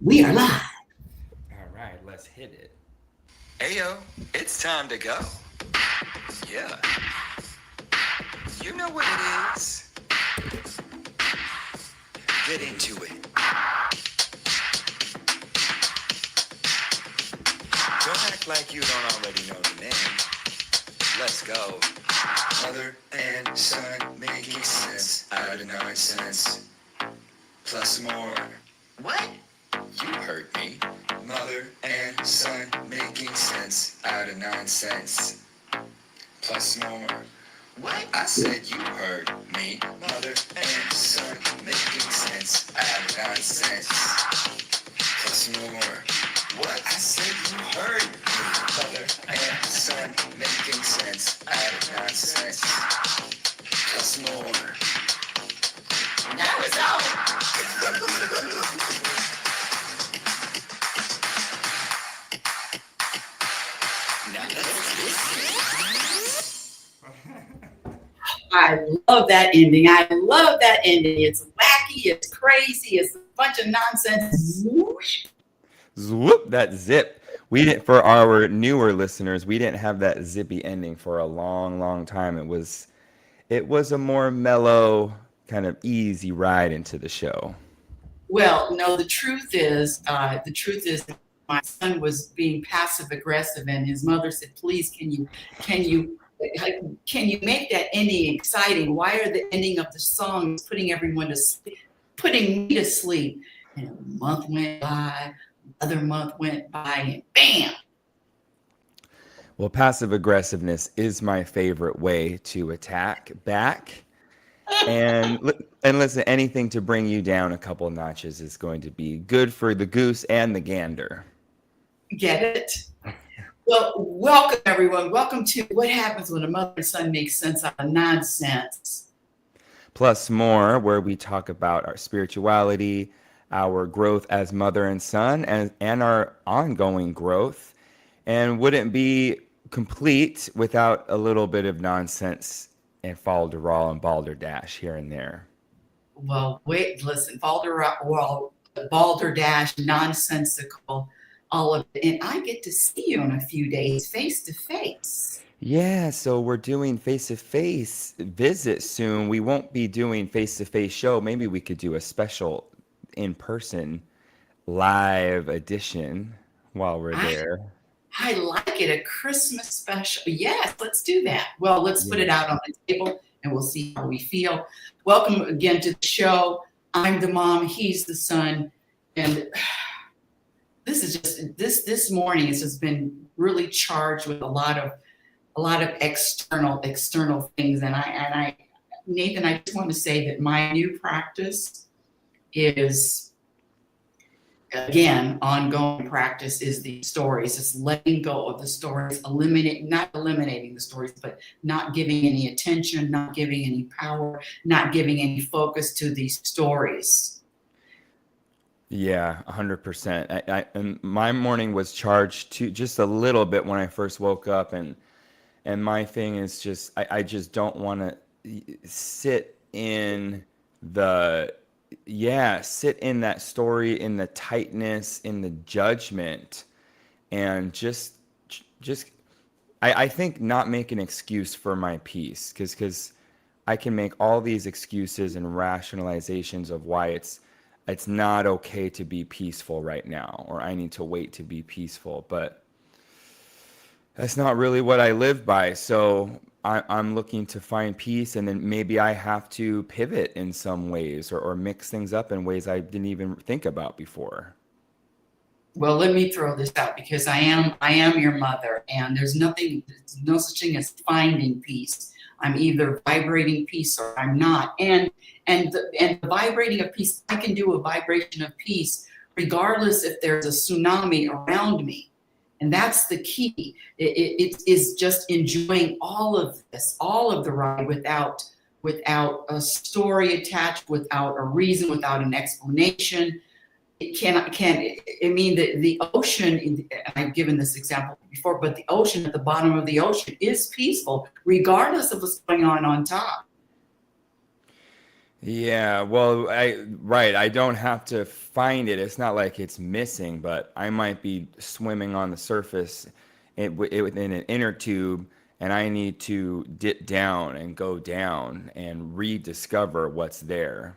We are live. All right, let's hit it. Ayo, it's time to go. Yeah, you know what it is. Get into it. Don't act like you don't already know the name. Let's go. Mother and son making sense out of nonsense. Plus more. What? You heard me. Mother and son making sense out of nonsense. Plus more. What? I said you heard me. Mother and son making sense out of nonsense. Plus more. What? I said you heard me. Mother and son making sense out of nonsense. Plus more. Now it's on. Now I love that ending. I love that ending. It's wacky, it's crazy, it's a bunch of nonsense. Whoosh. Swoop, that zip. We didn't, for our newer listeners, we didn't have that zippy ending for a long, long time. It was a more mellow, kind of easy ride into the show. Well, no, the truth is, my son was being passive aggressive, and his mother said, "Please, can you, can you make that ending exciting? Why are the ending of the songs putting everyone to sleep, putting me to sleep?" And a month went by, another month went by, and bam! Well, passive aggressiveness is my favorite way to attack back. And listen, anything to bring you down a couple notches is going to be good for the goose and the gander. Get it? Well, welcome everyone. Welcome to What Happens When a Mother and Son Make Sense Out of Nonsense. Plus more, where we talk about our spirituality, our growth as mother and son, and our ongoing growth. And wouldn't be complete without a little bit of nonsense and falderal and balderdash here and there. Well, wait, listen, balderdash, nonsensical, all of it. And I get to see you in a few days, face to face. Yeah, so we're doing face-to-face visit soon. We won't be doing face-to-face show. Maybe we could do a special in-person live edition while we're I there. I like it, a Christmas special. Yes, let's do that. Well, let's put Yeah. it out on the table and we'll see how we feel. Welcome again to the show. I'm the mom, he's the son, and this is just this morning has just been really charged with a lot of external things. And I Nathan, I just want to say that my new practice is, again, ongoing practice, is the stories. It's letting go of the stories, not eliminating the stories, but not giving any attention, not giving any power, not giving any focus to these stories. Yeah, 100%. And my morning was charged to just a little bit when I first woke up, and my thing is just I just don't want to sit in the sit in that story, in the tightness, in the judgment, and just I think not make an excuse for my peace, because I can make all these excuses and rationalizations of why it's not okay to be peaceful right now, or I need to wait to be peaceful, but that's not really what I live by. So I'm looking to find peace, and then maybe I have to pivot in some ways, or mix things up in ways I didn't even think about before. Well, let me throw this out, because I am your mother, and there's no such thing as finding peace. I'm either vibrating peace or I'm not. And the vibrating of peace, I can do a vibration of peace regardless if there's a tsunami around me. And that's the key. It is just enjoying all of this, all of the ride, without a story attached, without a reason, without an explanation. It can I mean, the ocean, I've given this example before, but the ocean, at the bottom of the ocean, is peaceful regardless of what's going on top. Yeah, well, I don't have to find it. It's not like it's missing, but I might be swimming on the surface within an inner tube, and I need to dip down and go down and rediscover what's there.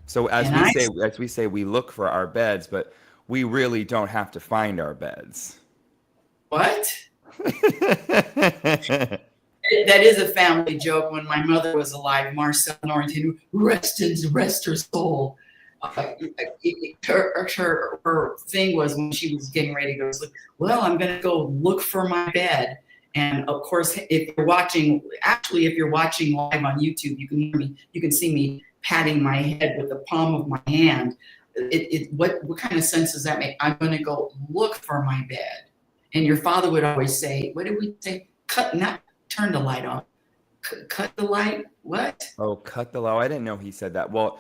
So And I, as we say, we look for our beds, but we really don't have to find our beds. what? That is a family joke. When my mother was alive, Marcel Norrington, rest her soul. Her thing was when she was getting ready to go to sleep, well, I'm going to go look for my bed. And of course, if you're watching live on YouTube, you can hear me, you can see me patting my head with the palm of my hand. What kind of sense does that make? I'm going to go look for my bed. And your father would always say, what did we say? Turn the light off. Cut the light. What? Oh, cut the low. I didn't know he said that. Well,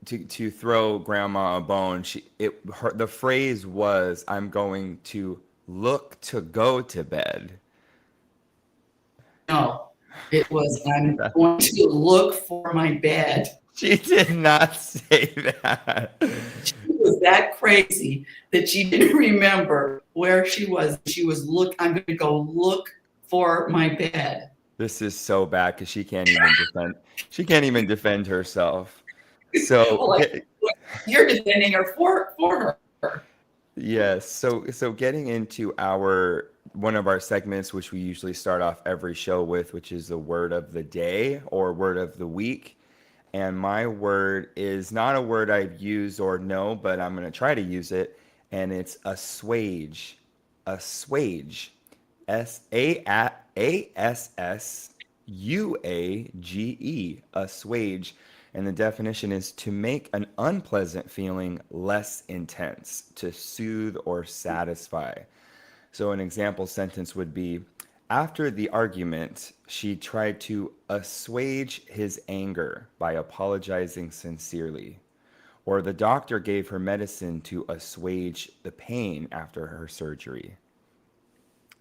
to throw grandma a bone, the phrase was, "I'm going to look to go to bed." No, it was, I'm going to look for my bed. She did not say that. She was that crazy that she didn't remember where she was. I'm going to go look for my bed. This is so bad because she can't even defend. She can't even defend herself. So You're defending her for her. yes. So getting into one of our segments, which we usually start off every show with, which is the word of the day or word of the week. And my word is not a word I've used or know, but I'm going to try to use it. And it's assuage. Assuage. Assuage. Assuage. And the definition is to make an unpleasant feeling less intense, to soothe or satisfy. So an example sentence would be, after the argument, she tried to assuage his anger by apologizing sincerely. Or the doctor gave her medicine to assuage the pain after her surgery.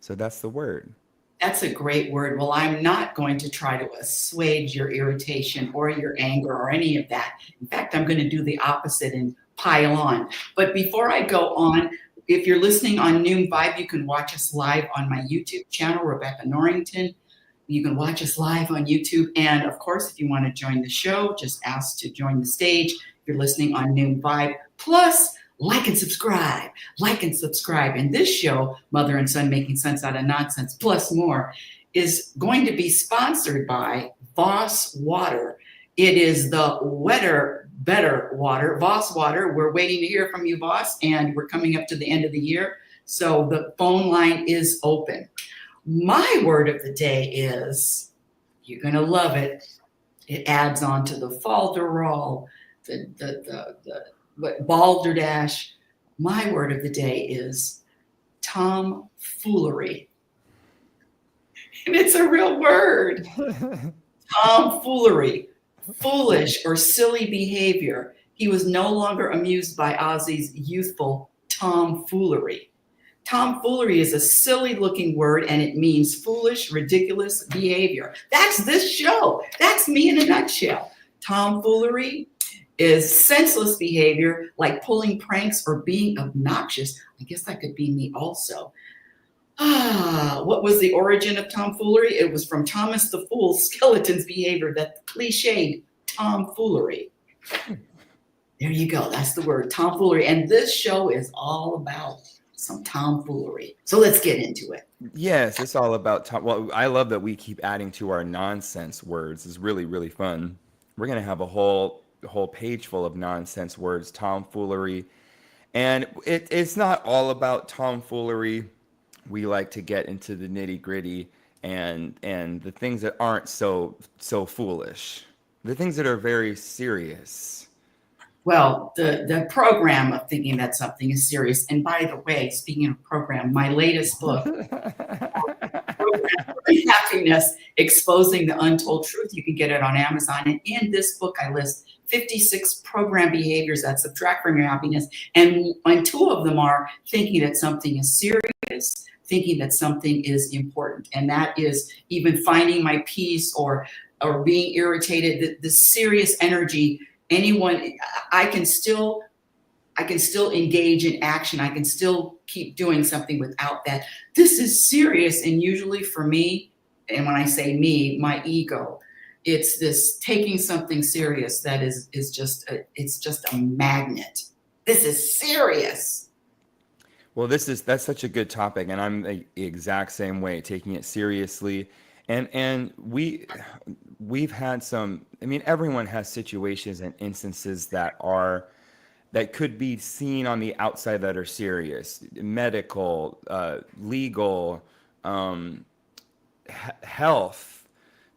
So that's the word. That's a great word. Well, I'm not going to try to assuage your irritation or your anger or any of that. In fact, I'm going to do the opposite and pile on. But before I go on, if you're listening on Noon Vibe, you can watch us live on my YouTube channel, Rebecca Norrington. You can watch us live on YouTube. And of course, if you want to join the show, just ask to join the stage. If you're listening on Noon Vibe, plus like and subscribe, And this show, Mother and Son Making Sense Out of Nonsense, plus more, is going to be sponsored by Voss Water. It is the better water, Voss Water. We're waiting to hear from you, Voss, and we're coming up to the end of the year. So the phone line is open. My word of the day is, you're going to love it. It adds on to the falderall, balderdash. My word of the day is tomfoolery. And it's a real word. Tomfoolery, foolish or silly behavior. He was no longer amused by Ozzy's youthful tomfoolery. Tomfoolery is a silly looking word and it means foolish, ridiculous behavior. That's this show. That's me in a nutshell. Tomfoolery is senseless behavior like pulling pranks or being obnoxious. I guess that could be me also. What was the origin of tomfoolery? It was from Thomas the Fool's Skeleton's behavior, that cliched tomfoolery. There you go. That's the word, tomfoolery. And this show is all about some tomfoolery. So let's get into it. Yes, it's all about well, I love that we keep adding to our nonsense words. It's really, really fun. We're going to have a whole page full of nonsense words, tomfoolery. And it's not all about tomfoolery. We like to get into the nitty gritty and the things that aren't so foolish, the things that are very serious. Well, the program of thinking that something is serious. And by the way, speaking of program, my latest book, Program Happiness, Exposing the Untold Truth, you can get it on Amazon. And in this book, I list 56 program behaviors that subtract from your happiness. And two of them are thinking that something is serious, thinking that something is important. And that is even finding my peace or being irritated, the serious energy, I can still engage in action. I can still keep doing something without that. This is serious. And usually for me, and when I say me, my ego, it's this taking something serious that is just a magnet. This is serious. Well, that's such a good topic, and I'm the exact same way, taking it seriously. And we've had some, I mean, everyone has situations and instances that could be seen on the outside that are serious, medical, legal, health,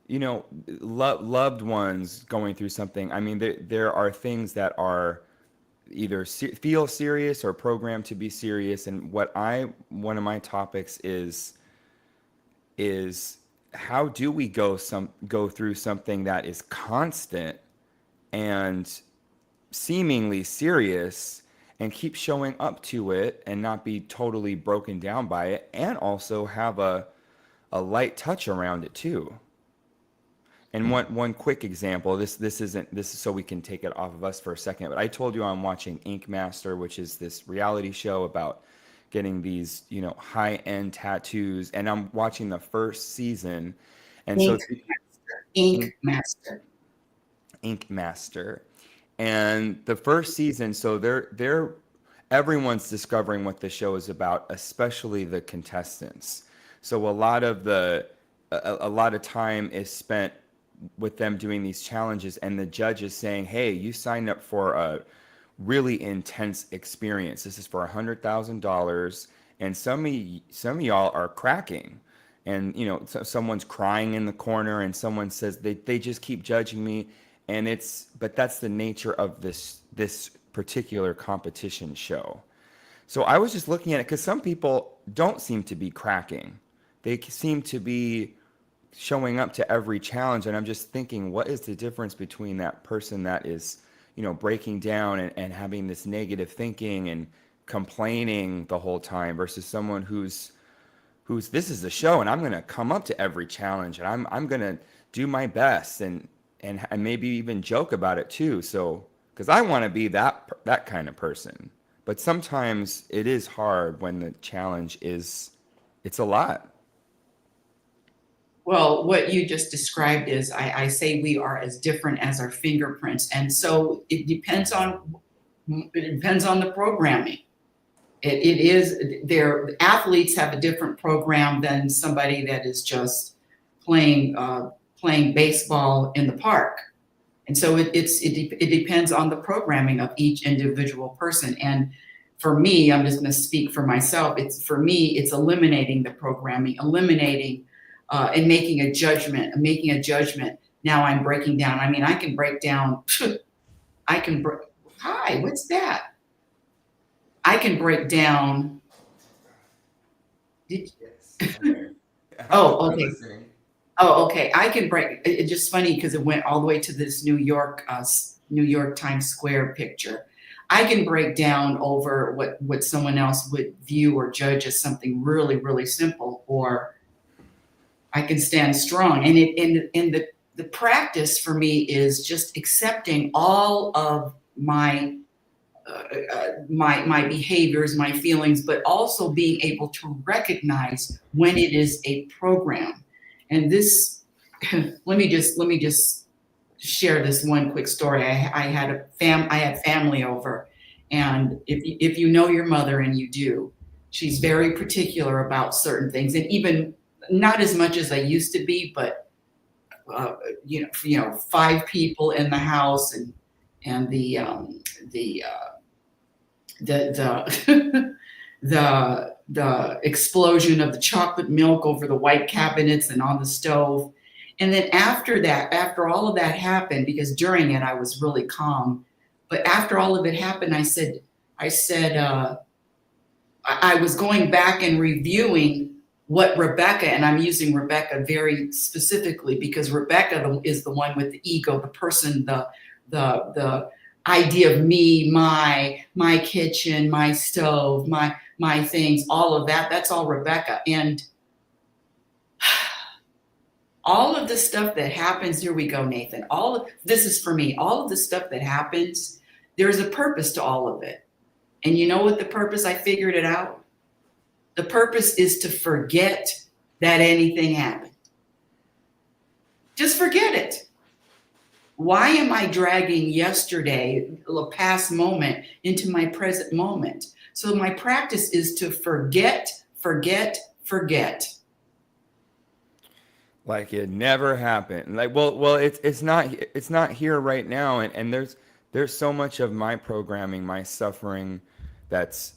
loved ones going through something. I mean, there are things that are either feel serious or programmed to be serious. And one of my topics is how do we go through something that is constant and seemingly serious and keep showing up to it and not be totally broken down by it, and also have a light touch around it too. And one quick example, this is so we can take it off of us for a second, but I told you I'm watching Ink Master, which is this reality show about getting these, high-end tattoos, and I'm watching the first season. And Ink Master. And the first season, so everyone's discovering what the show is about, especially the contestants. So a lot of time is spent with them doing these challenges, and the judge is saying, hey, you signed up for a really intense experience. This is for $100,000, and some of y'all are cracking, and someone's crying in the corner, and someone says they just keep judging me. But that's the nature of this particular competition show. So I was just looking at it because some people don't seem to be cracking. They seem to be showing up to every challenge. And I'm just thinking, what is the difference between that person that is, breaking down and having this negative thinking and complaining the whole time versus someone who's this is the show and I'm going to come up to every challenge and I'm going to do my best and maybe even joke about it too. So, because I want to be that kind of person. But sometimes it is hard when the challenge it's a lot. Well, what you just described is, I say we are as different as our fingerprints. And so it depends on the programming. The athletes have a different program than somebody that is just playing baseball in the park. And so it depends on the programming of each individual person. And for me, I'm just going to speak for myself. It's eliminating the programming, and making a judgment. Now I'm breaking down. I mean, I can break down. Hi, what's that? I can break down. Oh, okay. Oh, okay. I can break. It's just funny because it went all the way to this New York Times Square picture. I can break down over what someone else would view or judge as something really, really simple, or I can stand strong. And the practice for me is just accepting all of my behaviors, my feelings, but also being able to recognize when it is a program. And this, let me just share this one quick story. I had family over, and if you know your mother, and you do, she's very particular about certain things, and even not as much as I used to be, but 5 people in the house, and the explosion of the chocolate milk over the white cabinets and on the stove. And then after all of that happened, because during it I was really calm, but after all of it happened, I said I was going back and reviewing what Rebecca, and I'm using Rebecca very specifically because Rebecca is the one with the ego, the person, the idea of me, my kitchen, my stove, my things, all of that, that's all Rebecca. And all of the stuff that happens, here we go, Nathan. All of this is for me. All of the stuff that happens, there's a purpose to all of it. And you know what the purpose? I figured it out. The purpose is to forget that anything happened. Just forget it. Why am I dragging yesterday, a past moment, into my present moment? So my practice is to forget, forget, forget. Like it never happened. Like, well, it's not here right now, and there's so much of my programming, my suffering, that's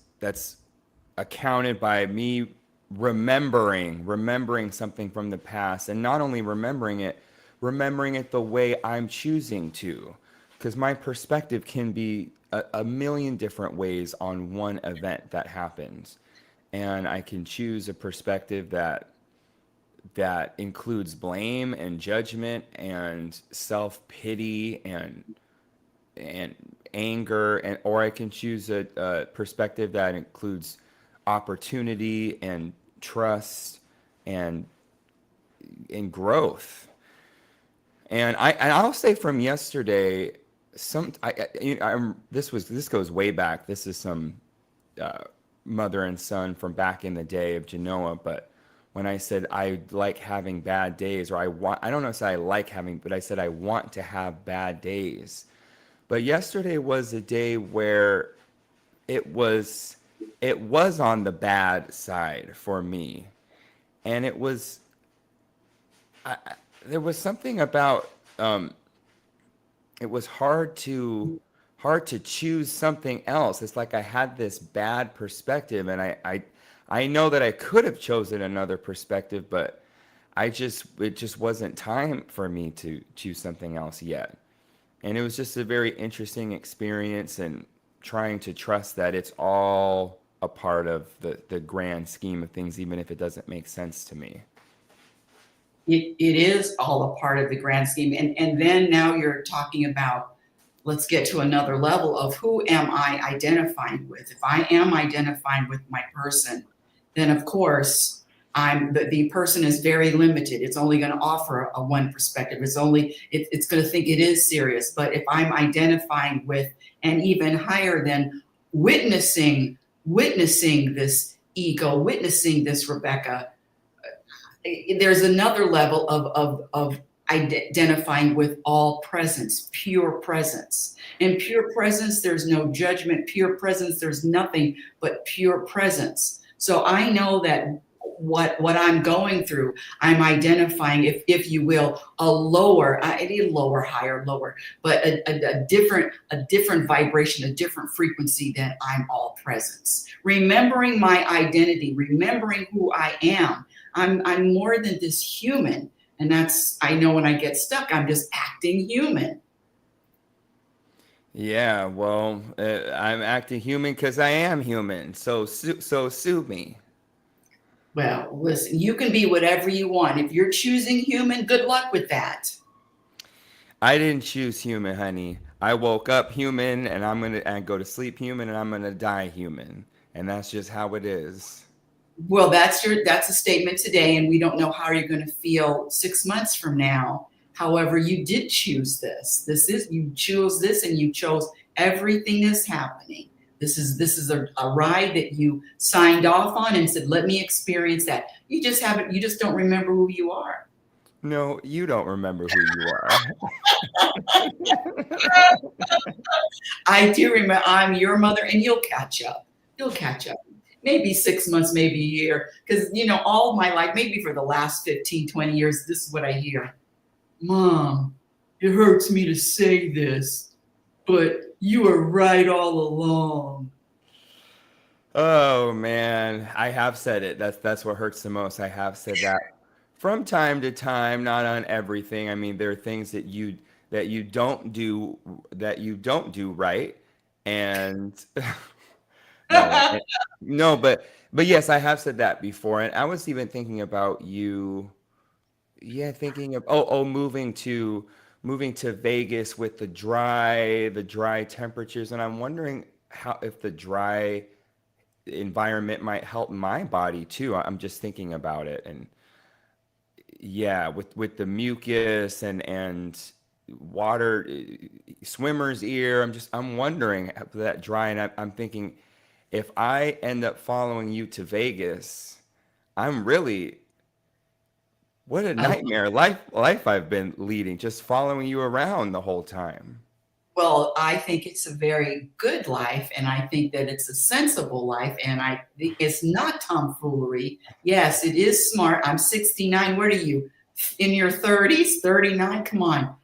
accounted by me remembering something from the past, and not only remembering it the way I'm choosing to, because my perspective can be a million different ways on one event that happens, and I can choose a perspective that includes blame and judgment and self-pity and anger, and or I can choose a perspective that includes opportunity and trust and growth. And I'll say from yesterday, this goes way back. This is some mother and son from back in the day of Genoa, but when I said I like having bad days, or I don't know if I like having, but I said I want to have bad days. But yesterday was a day where it was on the bad side for me, and there was something about it was hard to choose something else. It's like I had this bad perspective, and I know that I could have chosen another perspective, but it just wasn't time for me to choose something else yet. And it was just a very interesting experience, and trying to trust that it's all a part of the grand scheme of things, even if it doesn't make sense to me. It is all a part of the grand scheme. And then now you're talking about, let's get to another level of who am I identifying with? If I am identifying with my person, then of course the person is very limited. It's only going to offer a one perspective. It's going to think it is serious. But if I'm identifying with, and even higher than witnessing this ego, witnessing this Rebecca, there's another level of identifying with all presence, pure presence. In pure presence, there's no judgment. Pure presence, there's nothing but pure presence. So I know that what I'm going through, I'm identifying, if you will, a lower, higher, lower, but a different vibration, a different frequency than I'm all presence. Remembering my identity, remembering who I am. I'm more than this human. And that's, I know when I get stuck, I'm just acting human. Yeah, well, I'm acting human because I am human. So sue me. Well, listen, you can be whatever you want. If you're choosing human, good luck with that. I didn't choose human, honey. I woke up human, and I go to sleep human, and I'm gonna die human. And that's just how it is. Well, that's a statement today, and we don't know how you're going to feel 6 months from now. However, you did choose this. You chose this, and you chose everything that's happening. This is a ride that you signed off on and said, let me experience that. You just don't remember who you are. No, you don't remember who you are. I do remember. I'm your mother, and you'll catch up. Maybe 6 months, maybe a year. Because, all my life, maybe for the last 15, 20 years, this is what I hear. Mom, it hurts me to say this, but you were right all along. Oh man, I have said it. That's what hurts the most. I have said that from time to time, not on everything. I mean, there are things that you don't do right, and no, but yes, I have said that before, and I was even thinking about you. Yeah, thinking of moving moving to Vegas with the dry temperatures, and I'm wondering how if the dry environment might help my body too. I'm just thinking about it, and yeah, with the mucus and water, swimmer's ear. I'm wondering that dry, and I'm thinking if I end up following you to Vegas, I'm really what a Oh, nightmare life I've been leading, just following you around the whole time. well, I think it's a very good life, and I think that it's a sensible life, and I think it's not tomfoolery. Yes, it is smart. I'm 69. What are you? In your 30s, 39? Come on.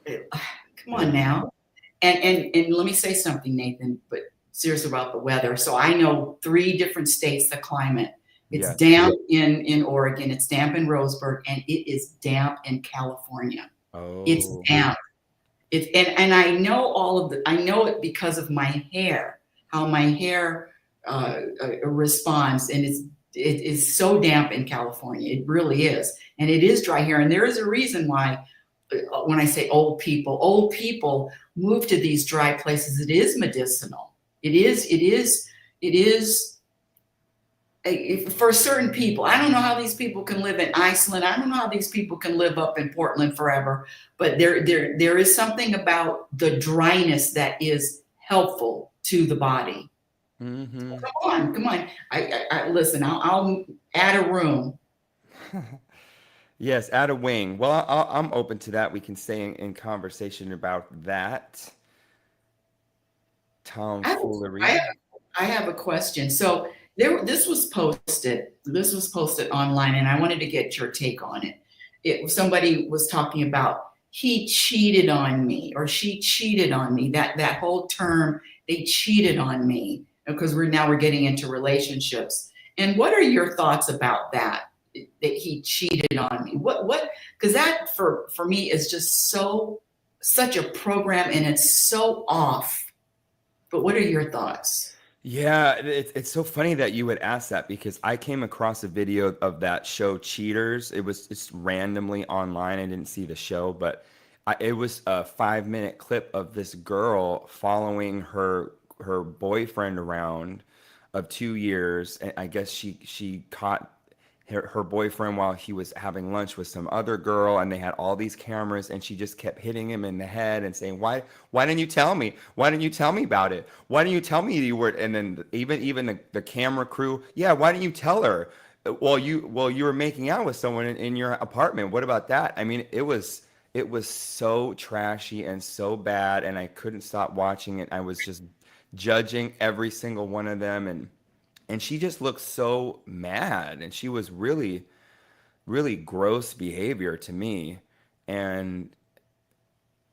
Come on Yeah. now. And let me say something, Nathan, but serious about the weather. So I know 3 different states, the climate. It's Yes. damp in Oregon, it's damp in Roseburg, and it is damp in California. It's Oh. damp. And I know I know it because of my hair, how my hair responds, and it is so damp in California. It really is, and it is dry here. And there is a reason why, when I say old people move to these dry places. It is medicinal. It is. It is. It is for certain people. I don't know how these people can live in Iceland. I don't know how these people can live up in Portland forever, but there is something about the dryness that is helpful to the body. Hmm. Come on. I listen. I'll add a room. Yes, add a wing. Well, I'm open to that. We can stay in conversation about that I have, I tomfoolery. have, I have a question. So this was posted. This was posted online, and I wanted to get your take on it. Somebody was talking about he cheated on me or she cheated on me. That whole term, they cheated on me, because we're getting into relationships. And what are your thoughts about that? That he cheated on me. What? Because that for me is just such a program, and it's so off. But what are your thoughts? Yeah, it's so funny that you would ask that because I came across a video of that show Cheaters. It was just randomly online. I didn't see the show, but it was a 5-minute clip of this girl following her boyfriend around of 2 years. And I guess she caught her boyfriend while he was having lunch with some other girl, and they had all these cameras, and she just kept hitting him in the head and saying, why didn't you tell me, why didn't you tell me about it, why didn't you tell me you were, and then even the camera crew, yeah, why didn't you tell her, well you were making out with someone in your apartment, what about that? I mean, it was so trashy and so bad, and I couldn't stop watching it. I was just judging every single one of them, and she just looked so mad, and she was really really gross behavior to me. And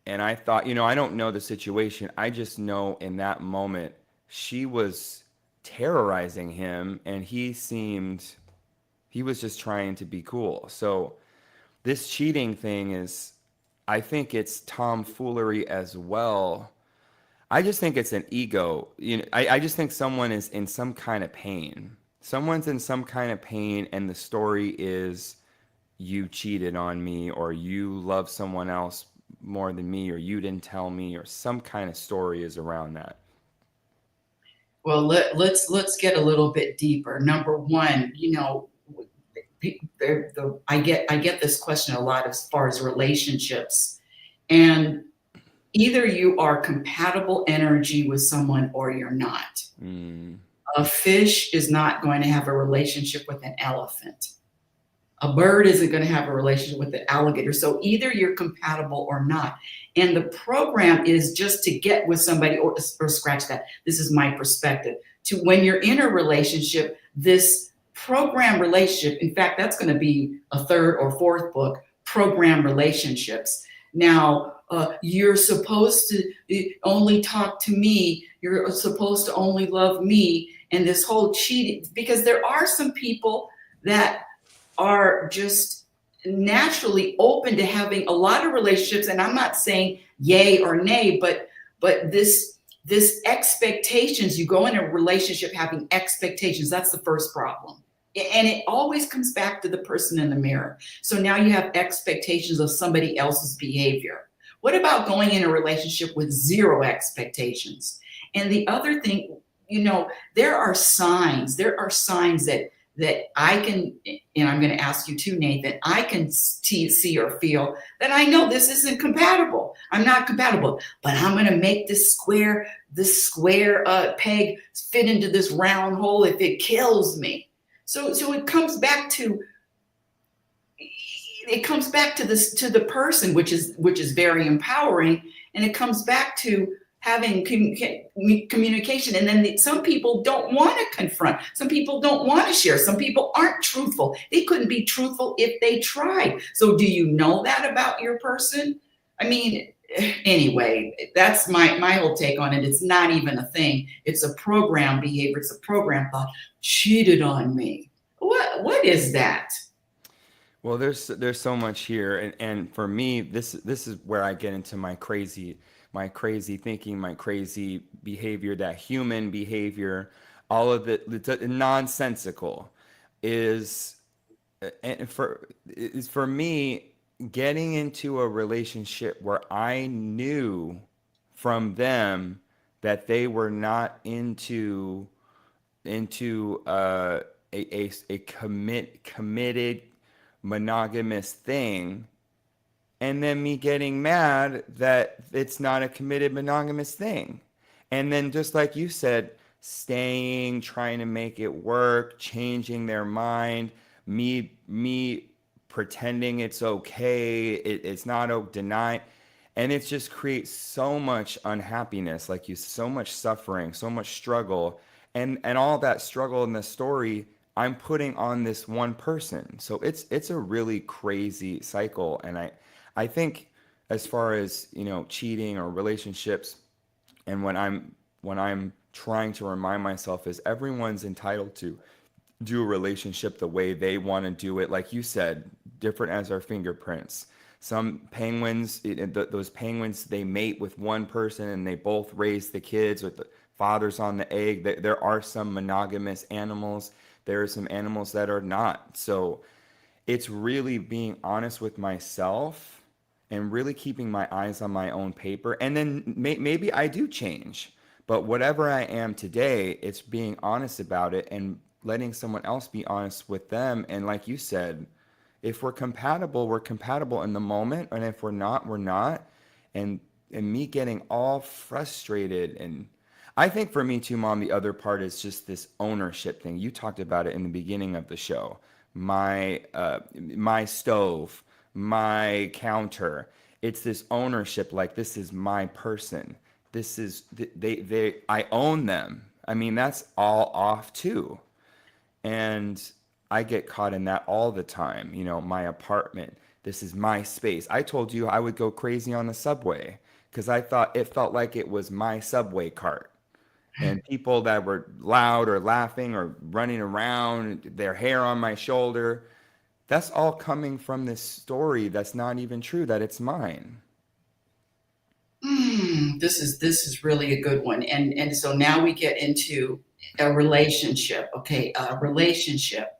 and I thought, I don't know the situation, I just know in that moment she was terrorizing him, and he was just trying to be cool. So this cheating thing is, I think it's tomfoolery as well. I just think it's an ego. I just think someone is in some kind of pain. Someone's in some kind of pain, and the story is you cheated on me, or you love someone else more than me, or you didn't tell me, or some kind of story is around that. Well, let's get a little bit deeper. Number one, I get this question a lot as far as relationships, and either you are compatible energy with someone or you're not. Mm, A fish is not going to have a relationship with an elephant. A bird isn't going to have a relationship with an alligator. So either you're compatible or not. And the program is just to get with somebody, or scratch that. This is my perspective. To when you're in a relationship, this program relationship, in fact, that's going to be a 3rd or 4th book, program relationships. Now, you're supposed to only talk to me. You're supposed to only love me. And this whole cheating, because there are some people that are just naturally open to having a lot of relationships. And I'm not saying yay or nay, but this expectations, you go in a relationship having expectations. That's the first problem. And it always comes back to the person in the mirror. So now you have expectations of somebody else's behavior. What about going in a relationship with zero expectations? And the other thing, there are signs. There are signs that I can, and I'm going to ask you too, Nathan, I can see or feel that I know this isn't compatible. I'm not compatible, but I'm going to make this square peg fit into this round hole if it kills me. So it comes back to this, to the person, which is very empowering, and it comes back to having communication. And then some people don't want to confront. Some people don't want to share. Some people aren't truthful. They couldn't be truthful if they tried. So do you know that about your person? I mean, anyway, that's my whole take on it. It's not even a thing. It's a program behavior. It's a program thought. Cheated on me. What is that? Well, there's so much here, and for me, this is where I get into my crazy thinking, my crazy behavior, that human behavior, all of the nonsensical is for me, getting into a relationship where I knew from them that they were not into a committed monogamous thing, and then me getting mad that it's not a committed monogamous thing. And then, just like you said, staying, trying to make it work, changing their mind, me pretending it's okay, it's not, deny. And it just creates so much unhappiness, like so much suffering, so much struggle. And all that struggle in the story, I'm putting on this one person. So it's a really crazy cycle. And I think, as far as, cheating or relationships, and when I'm trying to remind myself, is everyone's entitled to do a relationship the way they want to do it. Like you said, different as our fingerprints. Some penguins, those penguins, they mate with one person and they both raise the kids with the fathers on the egg. There are some monogamous animals. There are some animals that are not. So it's really being honest with myself and really keeping my eyes on my own paper. And then maybe I do change, but whatever I am today, it's being honest about it and letting someone else be honest with them. And like you said, if we're compatible in the moment. And if we're not, we're not. And me getting all frustrated. And I think for me too, Mom, the other part is just this ownership thing. You talked about it in the beginning of the show. My stove, my counter. It's this ownership, like this is my person. This is I own them. I mean, that's all off too. And I get caught in that all the time. My apartment, this is my space. I told you I would go crazy on the subway because I thought it felt like it was my subway cart. And people that were loud or laughing or running around, their hair on my shoulder, that's all coming from this story that's not even true, that it's mine. This is really a good one. And so now we get into a relationship. Okay, a relationship.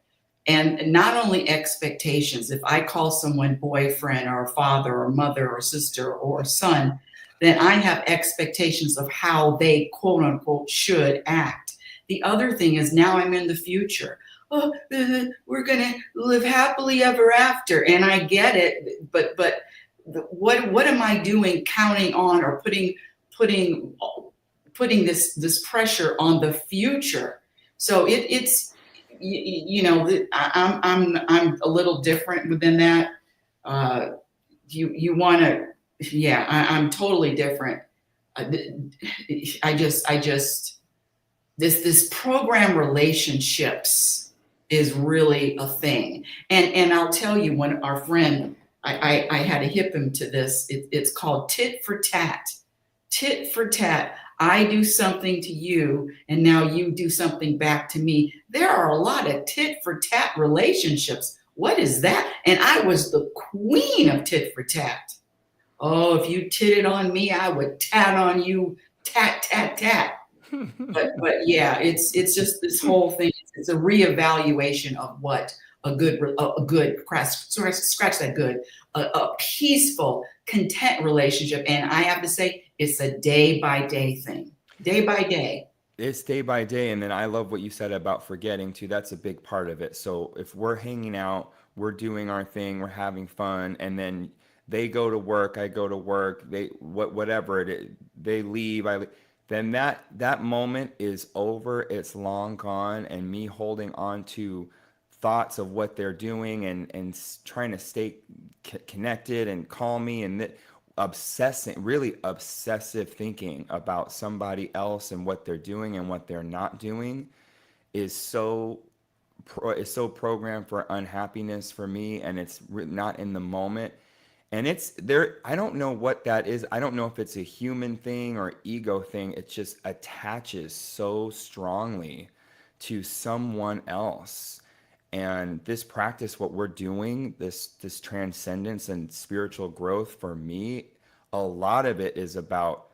And not only expectations. If I call someone boyfriend or father or mother or sister or son, then I have expectations of how they, quote unquote, should act. The other thing is, now I'm in the future. Oh, we're going to live happily ever after. And I get it, but what am I doing, counting on or putting this pressure on the future? So it's I'm a little different within that. You want to. Yeah, I'm totally different. I just this program relationships is really a thing. And I'll tell you, when our friend, I had to hip him to this. It's called tit for tat. Tit for tat. I do something to you, and now you do something back to me. There are a lot of tit for tat relationships. What is that? And I was the queen of tit for tat. Oh, if you titted on me, I would tat on you, tat, tat, tat. But yeah, it's just this whole thing. It's a reevaluation of what a good scratch that good, a peaceful, content relationship. And I have to say, it's a day by day thing, day by day. It's day by day. And then I love what you said about forgetting too. That's a big part of it. So if we're hanging out, we're doing our thing, we're having fun, and then they go to work, I go to work, whatever it is, they leave, then that moment is over, it's long gone, and me holding on to thoughts of what they're doing and trying to stay connected and call me and really obsessive thinking about somebody else and what they're doing and what they're not doing is so programmed for unhappiness for me, and it's not in the moment. And it's there, I don't know what that is. I don't know if it's a human thing or ego thing. It just attaches so strongly to someone else. And this practice, what we're doing, this transcendence and spiritual growth, for me, a lot of it is about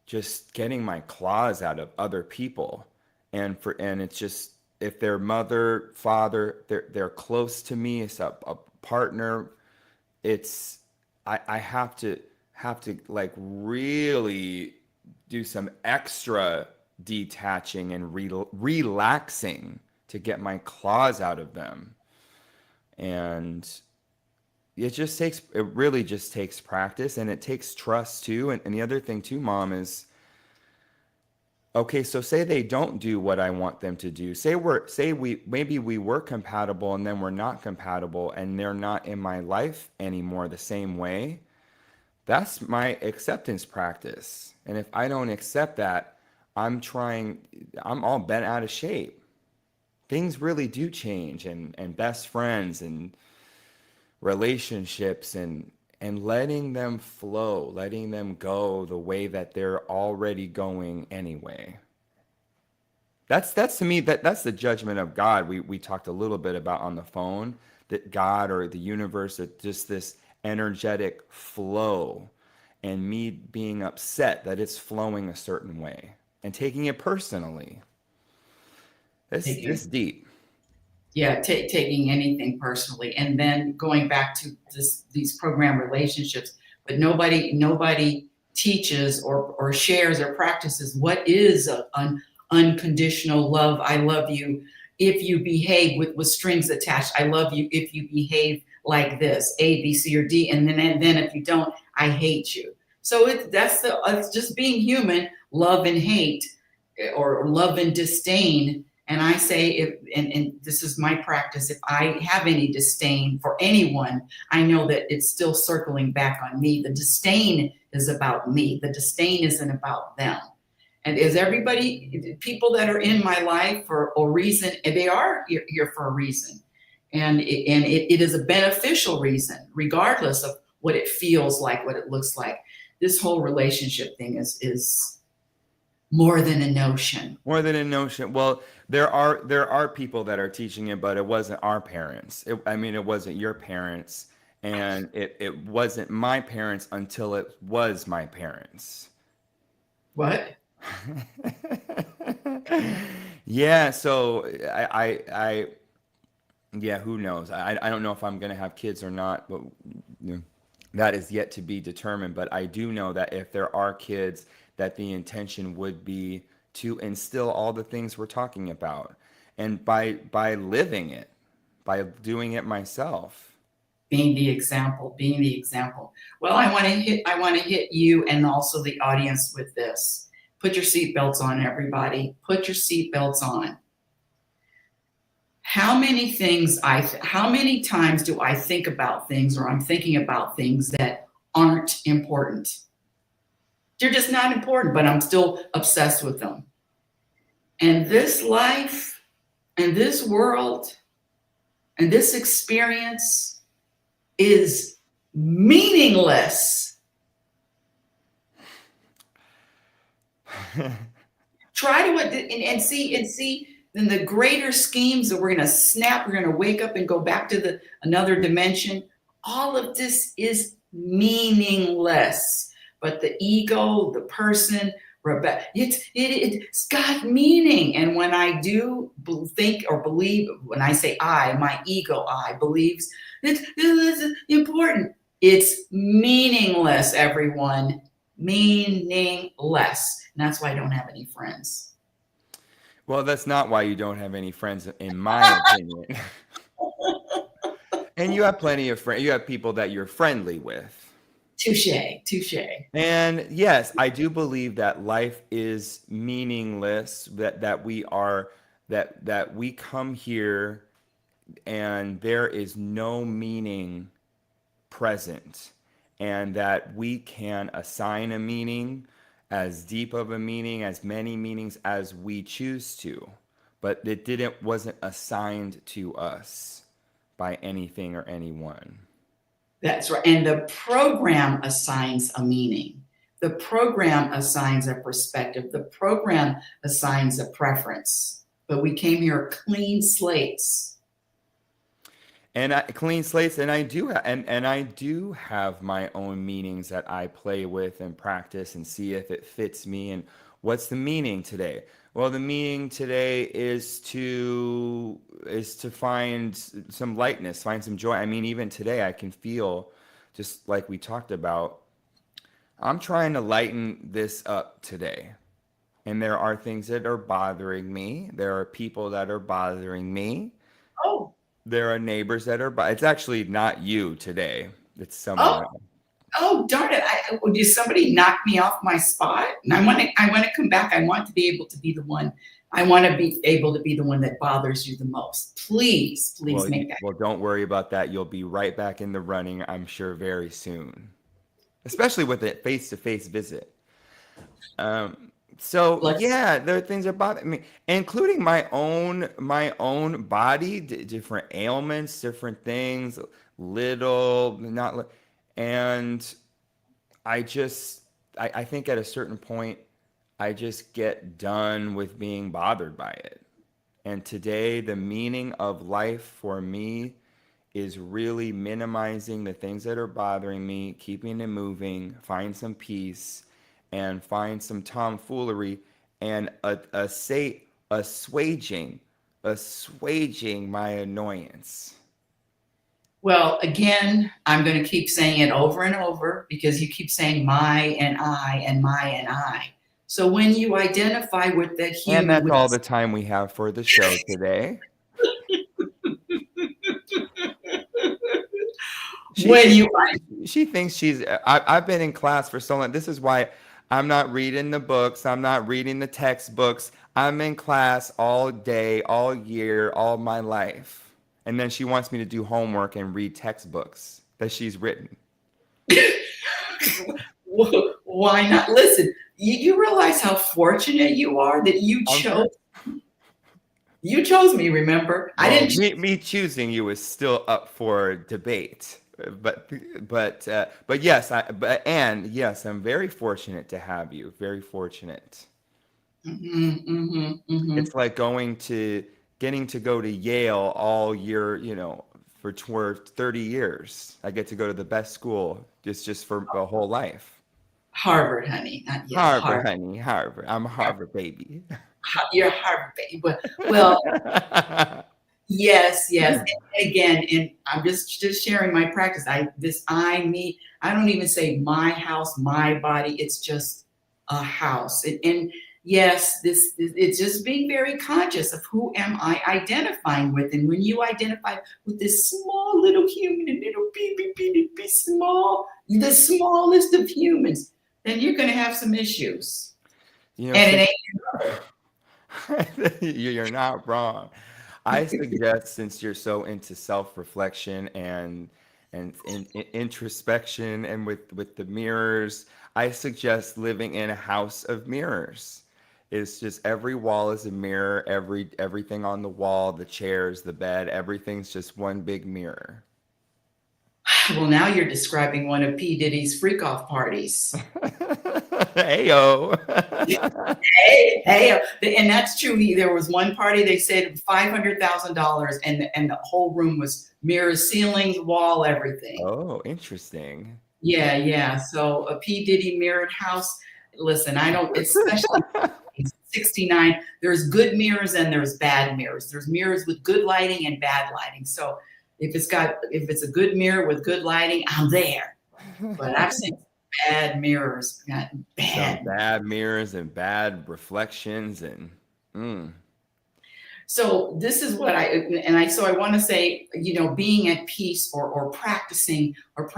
just getting my claws out of other people. And it's just, if their mother, father, they're close to me, it's a partner, it's I have to like really do some extra detaching and relaxing to get my claws out of them. And it really just takes practice, and it takes trust too. And the other thing too, Mom, is, okay, so say they don't do what I want them to do. Maybe we were compatible and then we're not compatible and they're not in my life anymore the same way. That's my acceptance practice. And if I don't accept that, I'm all bent out of shape. Things really do change, and best friends and relationships and letting them flow, letting them go the way that they're already going anyway. That's to me, that's the judgment of God. We talked a little bit about on the phone, that God or the universe, that just this energetic flow, and me being upset that it's flowing a certain way and taking it personally. It's deep. Yeah, taking anything personally, and then going back to these program relationships. But nobody teaches or shares or practices what is an unconditional love. I love you if you behave with strings attached. I love you if you behave like this, A, B, C, or D, and then if you don't, I hate you. So it's just being human, love and hate, or love and disdain. And I say, and this is my practice, if I have any disdain for anyone, I know that it's still circling back on me. The disdain is about me. The disdain isn't about them. And is everybody, people that are in my life for a reason, and they are here for a reason. And it is a beneficial reason, regardless of what it feels like, what it looks like. This whole relationship thing is more than a notion. More than a notion. Well, there are people that are teaching it, but it wasn't our parents. It wasn't your parents, and it wasn't my parents until it was my parents. What? Yeah. So yeah, who knows? I don't know if I'm gonna have kids or not, but that is yet to be determined. But I do know that if there are kids, that the intention would be to instill all the things we're talking about, and by living it, by doing it myself, being the example. Well, I want to hit you and also the audience with this. Put your seatbelts on, everybody. Put your seatbelts on. How many times do I think about things, or I'm thinking about things that aren't important? They're just not important, but I'm still obsessed with them. And this life and this world and this experience is meaningless. Try to and see in the greater schemes that we're going to snap, we're going to wake up and go back to another dimension. All of this is meaningless. But the ego, the person, Rebecca. It's got meaning. And when I do think or believe, when I say I, my ego I believes it's important. It's meaningless, everyone. Meaningless. And that's why I don't have any friends. Well, that's not why you don't have any friends, in my opinion. And you have plenty of friends. You have people that you're friendly with. Touche, touche. And yes, I do believe that life is meaningless, that we are that we come here and there is no meaning present, and that we can assign a meaning, as deep of a meaning, as many meanings as we choose to, but it wasn't assigned to us by anything or anyone. That's right. And the program assigns a meaning. The program assigns a perspective. The program assigns a preference. But we came here clean slates. Clean slates, and I do have my own meanings that I play with and practice and see if it fits me. And what's the meaning today? Well, the meaning today is to find some lightness, find some joy. I mean, even today I can feel, just like we talked about, I'm trying to lighten this up today. And there are things that are bothering me. There are people that are bothering me. Oh. There are neighbors that are, it's actually not you today. It's someone else. Oh, darn it. Did somebody knock me off my spot? And I want to come back. I want to be able to be the one. I want to be able to be the one that bothers you the most. Please make that. Well, don't worry about that. You'll be right back in the running, I'm sure, very soon, especially with a face-to-face visit. Yeah, there are things that bother me, including my own body, different ailments, different things, little, not, and I think at a certain point, I just get done with being bothered by it. And today, the meaning of life for me is really minimizing the things that are bothering me, keeping it moving, find some peace, and find some tomfoolery, and assuaging my annoyance. Well, again, I'm going to keep saying it over and over because you keep saying my and I and my and I. So when you identify with the human, and that's all the time we have for the show today. She thinks I've been in class for so long. This is why I'm not reading the books. I'm not reading the textbooks. I'm in class all day, all year, all my life. And then she wants me to do homework and read textbooks that she's written. Why not? Listen, you realize how fortunate you are that you chose me, remember? Well, I didn't. Me choosing you is still up for debate. But yes, yes, I'm very fortunate to have you. Very fortunate. It's like getting to go to Yale all year, for 30 years. I get to go to the best school just for the whole life. Harvard, honey, not Yale. Harvard, honey, Harvard. I'm a Harvard baby. You're a Harvard baby. Well, yes. And again, and I'm just sharing my practice. I don't even say my house, my body. It's just a house. And yes, it's just being very conscious of who am I identifying with. And when you identify with this small little human, a little be small, the smallest of humans, then you're going to have some issues. And it ain't. You're not wrong. I suggest, since you're so into self-reflection and introspection, and with the mirrors, I suggest living in a house of mirrors. It's just every wall is a mirror, everything on the wall, the chairs, the bed, everything's just one big mirror. Well, now you're describing one of P. Diddy's freak-off parties. Heyo. Hey, and that's true. There was one party, they said $500,000, and the whole room was mirrors, ceilings, wall, everything. Oh, interesting. Yeah. So a P. Diddy mirrored house. listen, I don't, especially 69, there's good mirrors and there's bad mirrors. There's mirrors with good lighting and bad lighting. So if it's a good mirror with good lighting, I'm there. But I've seen bad mirrors, Some bad. bad mirrors and bad reflections and So this is what I want to say, being at peace or practicing or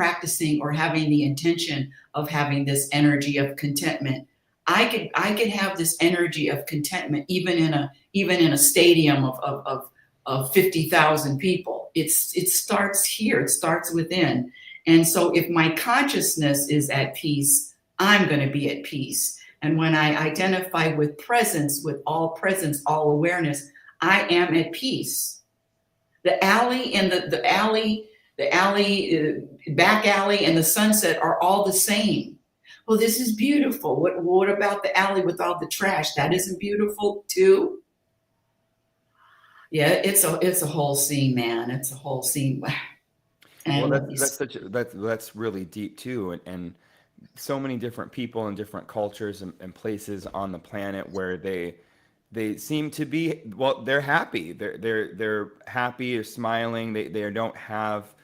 having the intention of having this energy of contentment. I could have this energy of contentment even in a stadium of 50,000 people. It starts here. It starts within. And so if my consciousness is at peace, I'm going to be at peace. And when I identify with presence, all awareness, I am at peace. The alley and the back alley and the sunset are all the same. Well, this is beautiful. What about the alley with all the trash? That isn't beautiful too. Yeah, it's a whole scene, man. It's a whole scene. And well, that's really deep too, and so many different people and different cultures and places on the planet where they seem to be, well, they're happy. They're happy, they're smiling. They don't have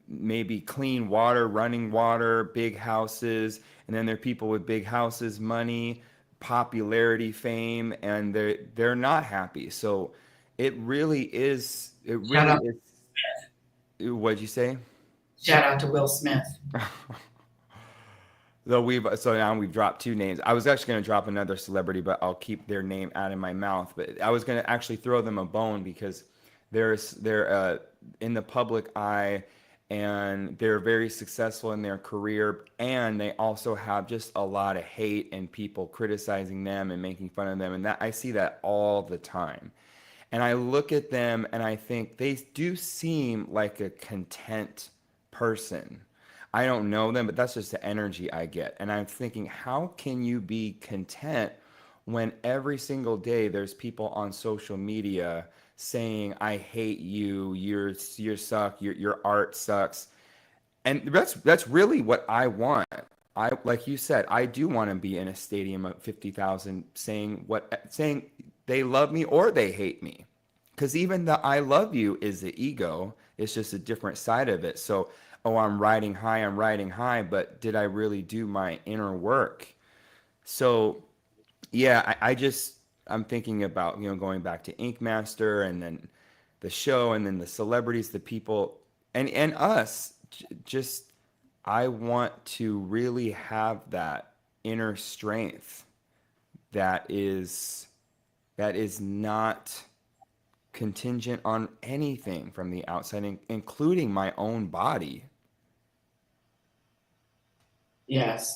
maybe clean water, running water, big houses, and then there are people with big houses, money, popularity, fame, and they're not happy. So it really is. Shout out, What'd you say? shout out to Will Smith. So now we've dropped two names. I was actually going to drop another celebrity, but I'll keep their name out of my mouth. But I was going to actually throw them a bone because they're in the public eye and they're very successful in their career, and they also have just a lot of hate and people criticizing them and making fun of them, and that I see that all the time. And I look at them and I think they do seem like a content person. I don't know them, but that's just the energy I get. And I'm thinking, how can you be content when every single day there's people on social media saying, I hate you, you suck, your art sucks. And that's really what I want. Like you said, I do want to be in a stadium of 50,000 saying they love me or they hate me. Because even the I love you is the ego. It's just a different side of it. So, oh, I'm riding high, but did I really do my inner work? So, yeah, I'm thinking about, going back to Ink Master and then the show and then the celebrities, the people and us. Just, I want to really have that inner strength that is not contingent on anything from the outside, including my own body. Yes.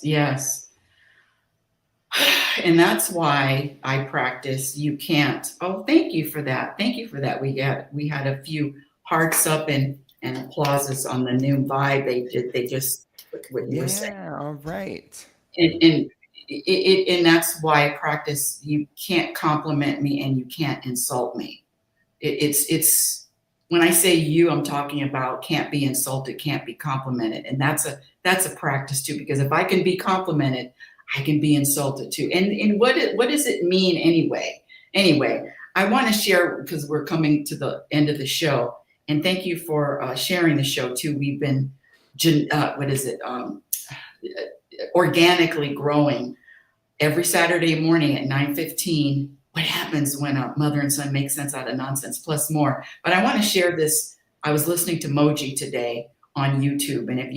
And that's why I practice. You can't. Oh, thank you for that. We had a few hearts up and applauses on the new vibe. They just what you were saying. Yeah, all right. And that's why I practice. You can't compliment me and you can't insult me. It's when I say you, I'm talking about can't be insulted, can't be complimented, and that's a practice too. Because if I can be complimented, I can be insulted too. And what does it mean anyway? Anyway, I want to share because we're coming to the end of the show, and thank you for sharing the show too. We've been organically growing every Saturday morning at 9:15. What happens when a mother and son make sense out of nonsense plus more. But I want to share this. I was listening to Moji today on YouTube. And if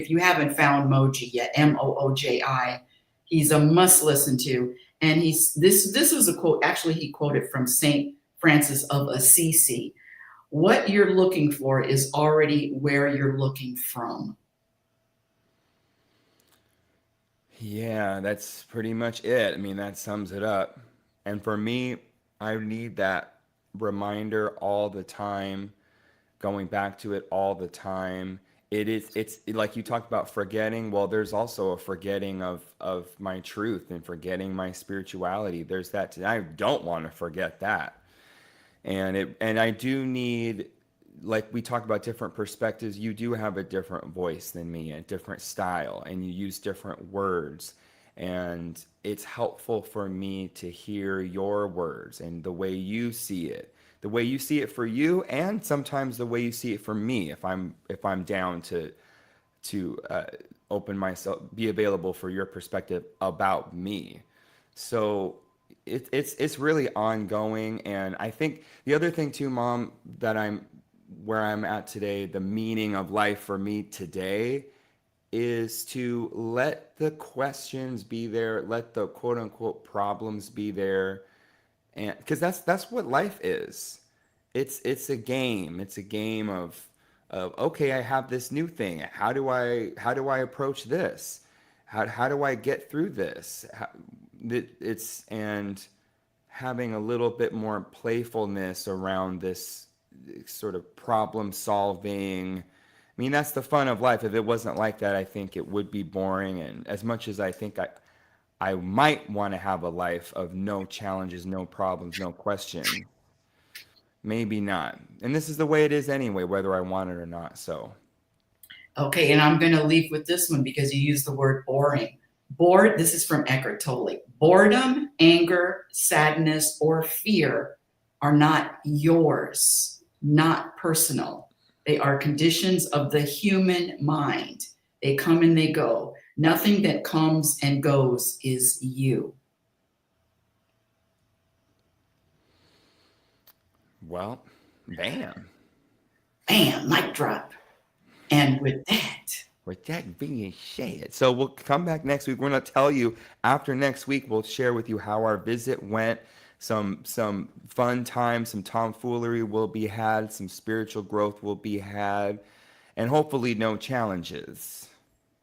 you haven't found Moji yet, Mooji, he's a must listen to. And this was a quote, actually he quoted from Saint Francis of Assisi. What you're looking for is already where you're looking from. Yeah, that's pretty much it. I mean, that sums it up. And for me, I need that reminder all the time, going back to it all the time. It's like you talked about forgetting. Well, there's also a forgetting of my truth and forgetting my spirituality. There's that. I don't want to forget that. And I do need, like we talked about different perspectives. You do have a different voice than me, a different style, and you use different words. And it's helpful for me to hear your words and the way you see it, the way you see it for you, and sometimes the way you see it for me, if I'm down to open myself, be available for your perspective about me. So it's really ongoing. And I think the other thing too, Mom, that I'm where I'm at today, the meaning of life for me today is to let the questions be there, let the quote unquote problems be there, and because that's what life is. It's a game. It's a game of okay, I have this new thing. How do I approach this? How do I get through this? It's and having a little bit more playfulness around this sort of problem solving. I mean, that's the fun of life. If it wasn't like that, I think it would be boring. And as much as I think I might want to have a life of no challenges, no problems, no question, maybe not. And this is the way it is anyway, whether I want it or not. So, Okay, and I'm going to leave with this one because you used the word boring. Bored, this is from Eckhart Tolle. Boredom, anger, sadness, or fear are not yours, not personal. They are conditions of the human mind. They come and they go. Nothing that comes and goes is you. well, bam. Bam, mic drop. And with that being said, so we'll come back next week. We're going to tell you after next week. We'll share with you how our visit went. Some fun times, some tomfoolery will be had, some spiritual growth will be had, and hopefully no challenges.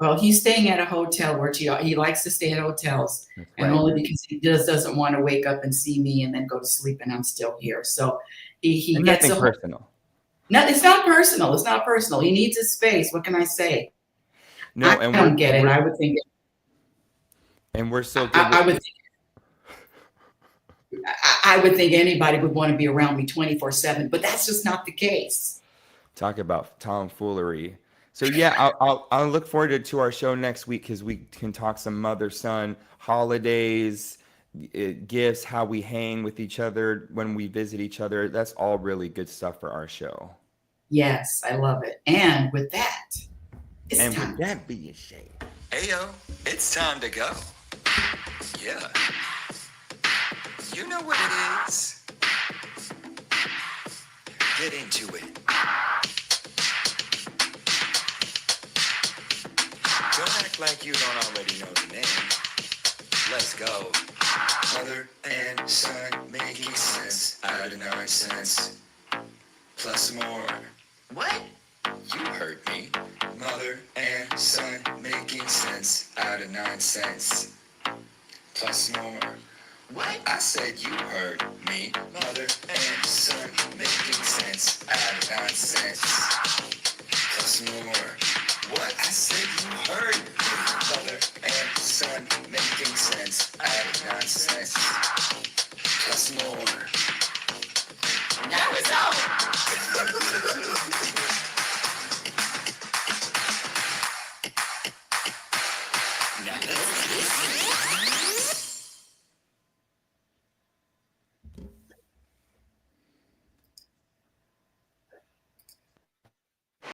well, he's staying at a hotel where he likes to stay at hotels, That's and right. only because he just doesn't want to wake up and see me and then go to sleep and I'm still here. So he And gets nothing a personal. no, it's not personal. It's not personal. He needs his space. What can I say? No, I and don't get it. I would think we're so good. I would I would think anybody would want to be around me 24/7, but that's just not the case. Talk about tomfoolery. So yeah, I'll look forward to our show next week because we can talk some mother son holidays, gifts, how we hang with each other when we visit each other. That's all really good stuff for our show. Yes, I love it. And with that, it's And time. with that being said, Ayo, it's time to go. Yeah. You know what it is. Get into it. Don't act like you don't already know the name. Let's go. Mother and son making sense out of nonsense. Plus more. What? You heard me. Mother and son making sense out of nonsense. Plus more. What? I said you heard me. Mother and son making sense out of nonsense. Plus more. What? I said you heard me. Mother and son making sense out of nonsense. Plus more. Now it's over. Now